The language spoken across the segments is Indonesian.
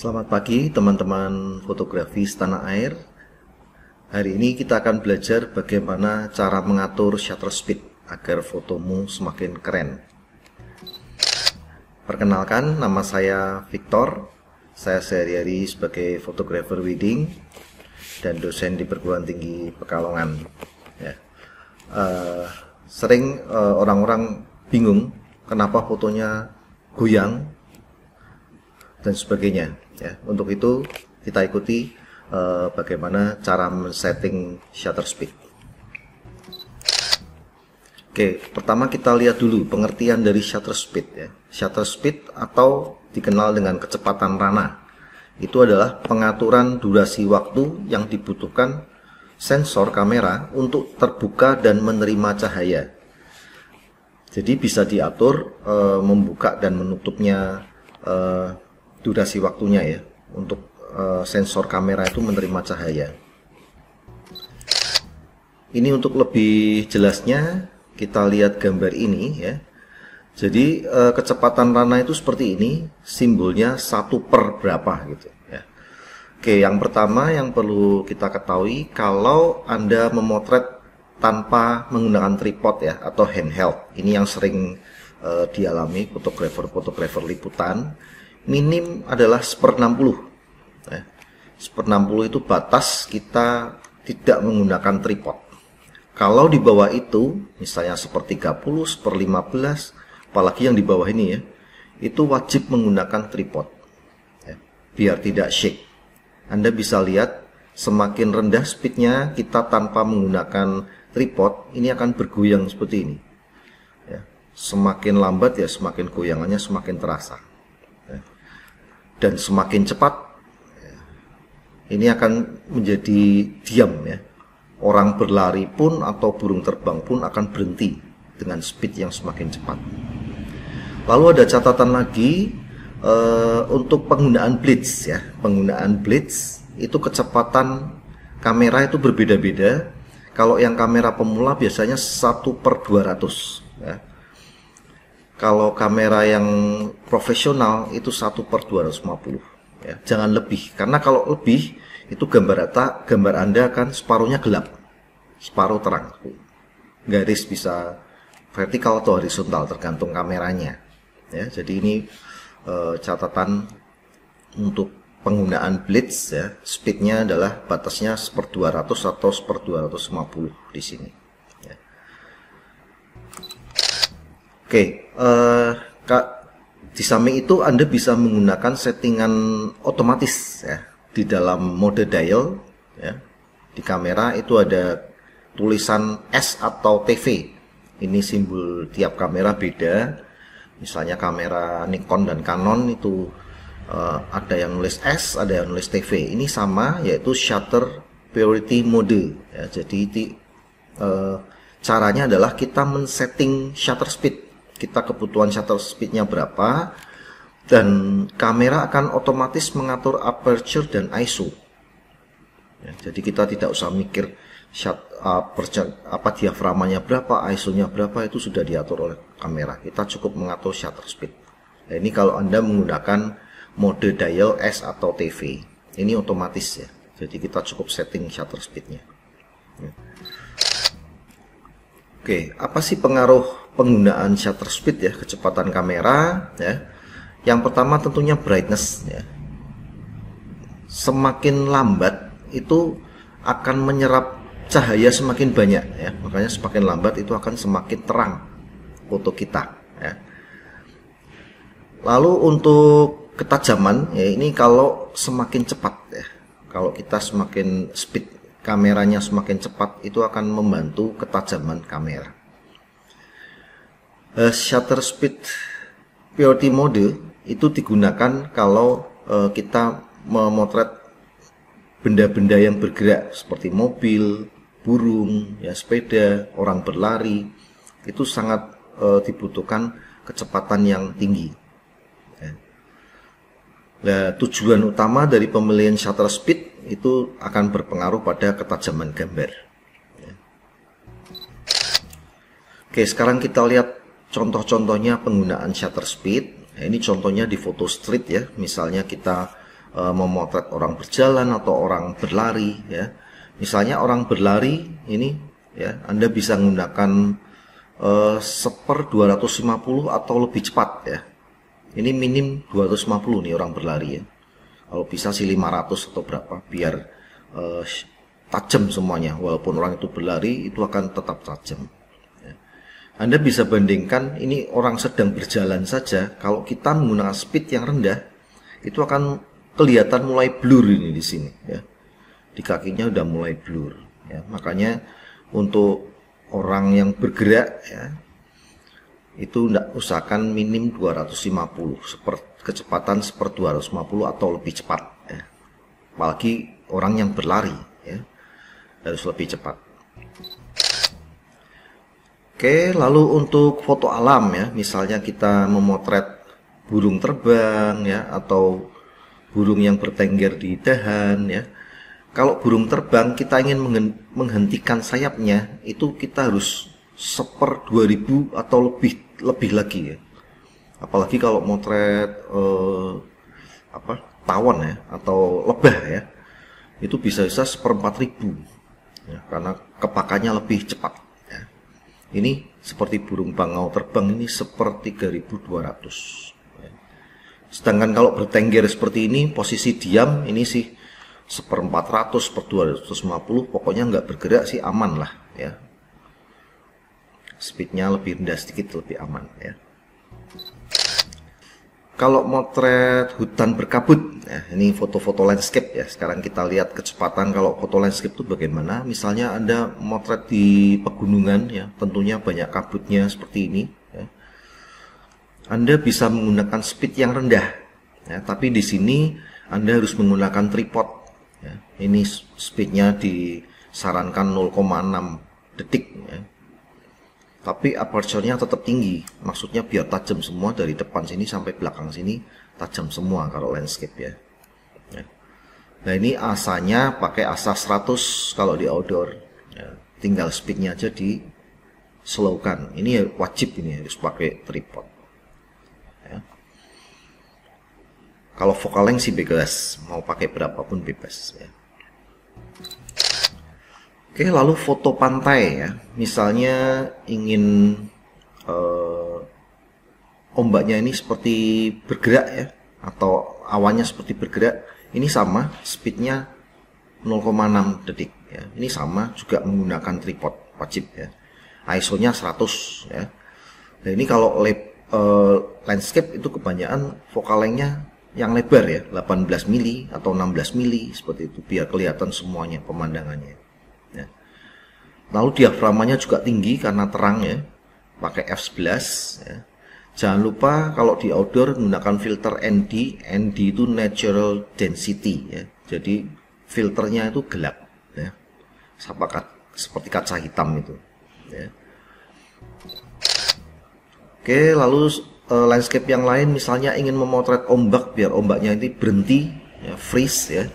Selamat pagi teman-teman fotografi setanah air. Hari ini kita akan belajar bagaimana cara mengatur shutter speed agar fotomu semakin keren. Perkenalkan, nama saya Victor. Saya sehari-hari sebagai fotografer wedding dan dosen di Perguruan Tinggi Pekalongan. Ya. Sering orang-orang bingung kenapa fotonya goyang dan sebagainya. Ya, untuk itu kita ikuti bagaimana cara men-setting shutter speed. Oke, pertama kita lihat dulu pengertian dari shutter speed. Ya. Shutter speed atau dikenal dengan kecepatan rana itu adalah pengaturan durasi waktu yang dibutuhkan sensor kamera untuk terbuka dan menerima cahaya. Jadi bisa diatur membuka dan menutupnya durasi waktunya ya untuk sensor kamera itu menerima cahaya. Ini untuk lebih jelasnya kita lihat gambar ini ya. Jadi kecepatan rana itu seperti ini, simbolnya 1 per berapa gitu ya. Oke, yang pertama yang perlu kita ketahui, kalau Anda memotret tanpa menggunakan tripod ya atau handheld, ini yang sering dialami fotografer liputan, minim adalah 1/60 ya. 1/60 itu batas kita tidak menggunakan tripod. Kalau di bawah itu, misalnya 1/30, 1/15, apalagi yang di bawah ini ya, itu wajib menggunakan tripod ya, biar tidak shake. Anda bisa lihat semakin rendah speednya kita tanpa menggunakan tripod, ini akan bergoyang seperti ini ya. Semakin lambat ya semakin goyangannya semakin terasa ya. Dan semakin cepat ya, ini akan menjadi diam ya. Orang berlari pun atau burung terbang pun akan berhenti dengan speed yang semakin cepat. Lalu ada catatan lagi untuk penggunaan blitz ya. Penggunaan blitz itu kecepatan kamera itu berbeda-beda. Kalau yang kamera pemula biasanya 1/200 ya. Kalau kamera yang profesional itu 1/250 ya. Jangan lebih, karena kalau lebih itu gambar Anda akan separuhnya gelap, separuh terang. Garis bisa vertikal atau horizontal tergantung kameranya ya. Jadi ini catatan untuk penggunaan blitz ya. Speednya adalah batasnya 1/200 atau 1/250 di sini ya. Oke, di samping itu Anda bisa menggunakan settingan otomatis ya. Di dalam mode dial ya, di kamera itu ada tulisan S atau TV. Ini simbol tiap kamera beda. Misalnya kamera Nikon dan Canon itu ada yang nulis S, ada yang nulis TV. Ini sama, yaitu shutter priority mode ya. Jadi caranya adalah kita men-setting shutter speed. Kita kebutuhan shutter speednya berapa, dan kamera akan otomatis mengatur aperture dan ISO ya. Jadi kita tidak usah mikir diaframanya berapa, ISO-nya berapa, itu sudah diatur oleh kamera. Kita cukup mengatur shutter speed. Nah, ini kalau Anda menggunakan mode dial S atau TV, ini otomatis ya. Jadi kita cukup setting shutter speednya ya. Oke, apa sih pengaruh penggunaan shutter speed ya, kecepatan kamera ya? Yang pertama tentunya brightness ya. Semakin lambat itu akan menyerap cahaya semakin banyak ya. Makanya semakin lambat itu akan semakin terang foto kita ya. Lalu untuk ketajaman ya, ini kalau semakin cepat ya. Kalau kita semakin speed kameranya semakin cepat, itu akan membantu ketajaman kamera. Shutter speed priority mode itu digunakan kalau kita memotret benda-benda yang bergerak seperti mobil, burung, ya, sepeda, orang berlari. Itu sangat dibutuhkan kecepatan yang tinggi. Nah, tujuan utama dari pemilihan shutter speed itu akan berpengaruh pada ketajaman gambar. Oke, sekarang kita lihat contoh-contohnya penggunaan shutter speed. Nah, ini contohnya di foto street ya. Misalnya kita memotret orang berjalan atau orang berlari ya. Misalnya orang berlari ini ya, Anda bisa menggunakan 1/250 atau lebih cepat ya. Ini minim 250 nih orang berlari ya. Kalau bisa sih 500 atau berapa biar tajam semuanya. Walaupun orang itu berlari itu akan tetap tajam. Ya. Anda bisa bandingkan ini orang sedang berjalan saja. Kalau kita menggunakan speed yang rendah itu akan kelihatan mulai blur ini di sini ya. Di kakinya udah mulai blur ya. Makanya untuk orang yang bergerak ya, itu usahakan minim 250 kecepatan 1/250 atau lebih cepat ya. Apalagi orang yang berlari ya, harus lebih cepat. Oke, lalu untuk foto alam ya, misalnya kita memotret burung terbang ya, atau burung yang bertengger di dahan ya. Kalau burung terbang kita ingin menghentikan sayapnya, itu kita harus 1/2000 atau lebih lagi ya. Apalagi kalau motret tawon ya atau lebah ya, itu bisa 1/4000 ya, karena kepakannya lebih cepat ya. Ini seperti burung bangau terbang ini 1/3200 ya. Sedangkan kalau bertengger seperti ini, posisi diam ini sih 1/400 per 250, pokoknya nggak bergerak sih aman lah ya. Speednya lebih rendah sedikit, lebih aman ya. Kalau motret hutan berkabut ya, ini foto-foto landscape ya. Sekarang kita lihat kecepatan kalau foto landscape itu bagaimana. Misalnya Anda motret di pegunungan ya, tentunya banyak kabutnya seperti ini ya. Anda bisa menggunakan speed yang rendah ya, tapi di sini Anda harus menggunakan tripod. Ya, ini speednya disarankan 0,6 detik ya. Tapi aperture-nya tetap tinggi, maksudnya biar tajam semua dari depan sini sampai belakang sini tajam semua kalau landscape ya. Ya. Nah ini asanya pakai asa 100 kalau di outdoor ya. Tinggal speednya aja di slowkan. Ini wajib, ini harus pakai tripod ya. Kalau focal length sih bebas, mau pakai berapapun bebas ya. Oke, lalu foto pantai ya. Misalnya ingin ombaknya ini seperti bergerak ya, atau awannya seperti bergerak. Ini sama, speednya 0,6 detik ya. Ini sama juga menggunakan tripod, wajib ya. ISO-nya 100 ya. Nah ini kalau landscape itu kebanyakan focal length-nya yang lebar ya, 18 mili atau 16 mili seperti itu, biar kelihatan semuanya pemandangannya ya. Lalu diaframanya juga tinggi karena terang ya, pakai f11 ya. Jangan lupa kalau di outdoor menggunakan filter ND. ND itu natural density ya, jadi filternya itu gelap ya, seperti kaca hitam itu ya. Oke, lalu landscape yang lain misalnya ingin memotret ombak biar ombaknya ini berhenti ya, freeze ya.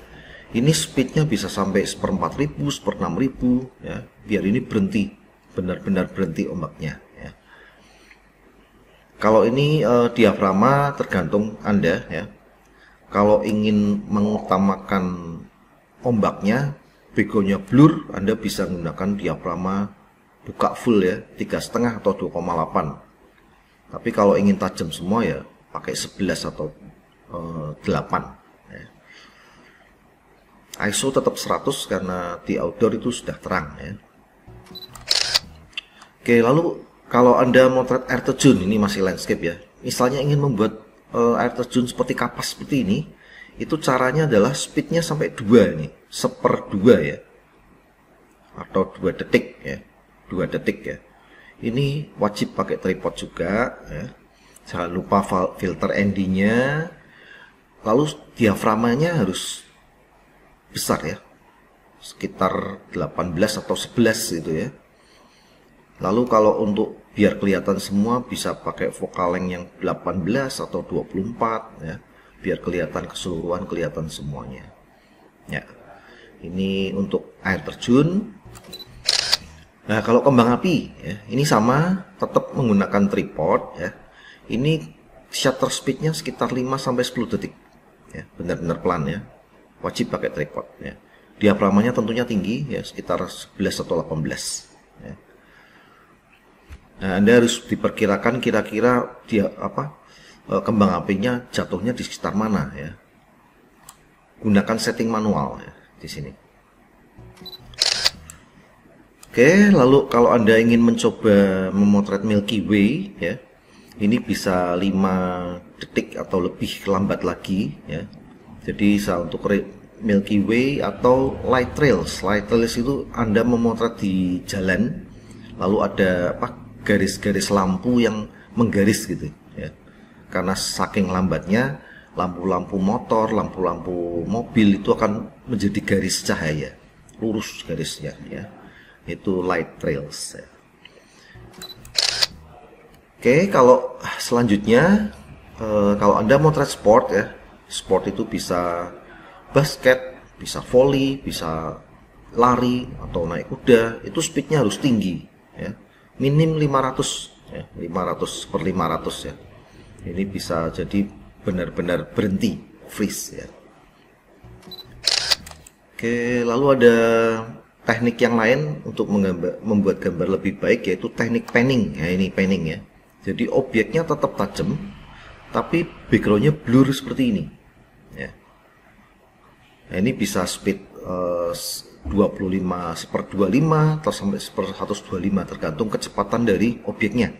Ini speednya bisa sampai 1/4000, 1/6000 ya, biar ini berhenti, benar-benar berhenti ombaknya ya. Kalau ini diaframa tergantung Anda ya. Kalau ingin mengutamakan ombaknya, begonya blur, Anda bisa menggunakan diaframa buka full ya, 3,5 atau 2,8. Tapi kalau ingin tajam semua ya pakai 11 atau 8 ya. ISO tetap 100 karena di outdoor itu sudah terang ya. Oke, lalu kalau Anda motret air terjun, ini masih landscape ya. Misalnya ingin membuat air terjun seperti kapas seperti ini, itu caranya adalah speednya sampai 2 ini, 1/2 ya. Atau 2 detik ya. 2 detik ya. Ini wajib pakai tripod juga ya. Jangan lupa filter ND-nya. Lalu diaframanya harus besar ya, sekitar 18 atau 11 gitu ya. Lalu kalau untuk biar kelihatan semua bisa pakai focal length yang 18 atau 24 ya, biar kelihatan keseluruhan, kelihatan semuanya ya. Ini untuk air terjun. Nah kalau kembang api ya, ini sama, tetap menggunakan tripod ya. Ini shutter speednya sekitar 5-10 detik ya, benar-benar pelan ya. Wajib pakai tripod ya. Diaframanya tentunya tinggi ya, sekitar 11 atau 18 ya. Nah, Anda harus diperkirakan kira-kira dia kembang apinya jatuhnya di sekitar mana ya. Gunakan setting manual ya di sini. Oke, lalu kalau Anda ingin mencoba memotret Milky Way ya, ini bisa 5 detik atau lebih lambat lagi ya. Jadi untuk Milky Way atau light trails. Light trails itu Anda memotret di jalan, lalu ada garis-garis lampu yang menggaris gitu ya. Karena saking lambatnya, lampu-lampu motor, lampu-lampu mobil itu akan menjadi garis cahaya, lurus garisnya ya. Itu light trails ya. Oke, kalau selanjutnya kalau Anda motret sport ya, sport itu bisa basket, bisa volley, bisa lari atau naik kuda, itu speednya harus tinggi ya. Minim 500 ya, 500 per 500 ya. Ini bisa jadi benar-benar berhenti, freeze ya. Oke, lalu ada teknik yang lain untuk membuat gambar lebih baik, yaitu teknik panning ya. Ini panning ya. Jadi objeknya tetap tajam, tapi backgroundnya blur seperti ini ya. Nah, ini bisa speed 25/25 atau sampai 1/125 tergantung kecepatan dari objeknya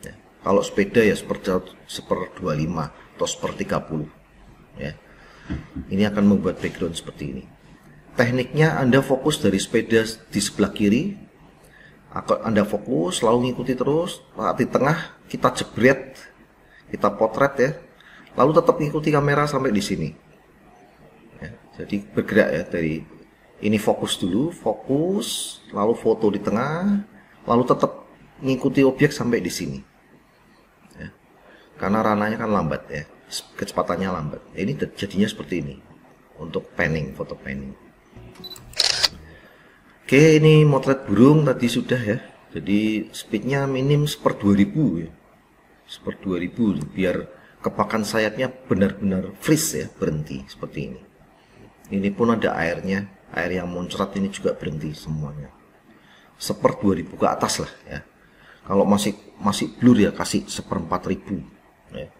ya. Kalau sepeda ya 1/25 atau 1/30 ya. Ini akan membuat background seperti ini. Tekniknya Anda fokus dari sepeda di sebelah kiri, Anda fokus lalu ngikuti terus, saat di tengah kita jebret, kita potret ya, lalu tetap ngikuti kamera sampai di sini ya. Jadi bergerak ya, dari ini fokus dulu, fokus, lalu foto di tengah, lalu tetap ngikuti objek sampai di sini ya. Karena rananya kan lambat ya, kecepatannya lambat. Ini jadinya seperti ini untuk panning, foto panning. Oke, ini motret burung tadi sudah ya. Jadi speednya minim 1/2000 ya, 1/2000 biar kepakan sayapnya benar-benar freeze ya, berhenti seperti ini. Ini pun ada airnya, air yang muncrat ini juga berhenti semuanya. 1/2000 ke atas lah ya. Kalau masih blur ya kasih 1/4000 ya.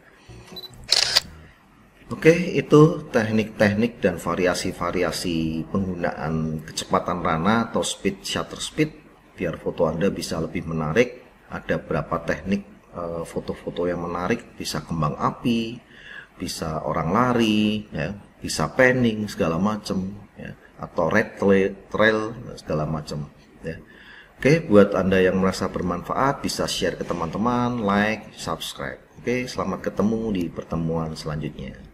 Oke, itu teknik-teknik dan variasi-variasi penggunaan kecepatan rana atau speed, shutter speed, biar foto Anda bisa lebih menarik. Ada berapa teknik foto-foto yang menarik, bisa kembang api, bisa orang lari, ya, bisa panning segala macam, ya, atau red trail segala macam. Ya. Oke, buat Anda yang merasa bermanfaat, bisa share ke teman-teman, like, subscribe. Oke, selamat ketemu di pertemuan selanjutnya.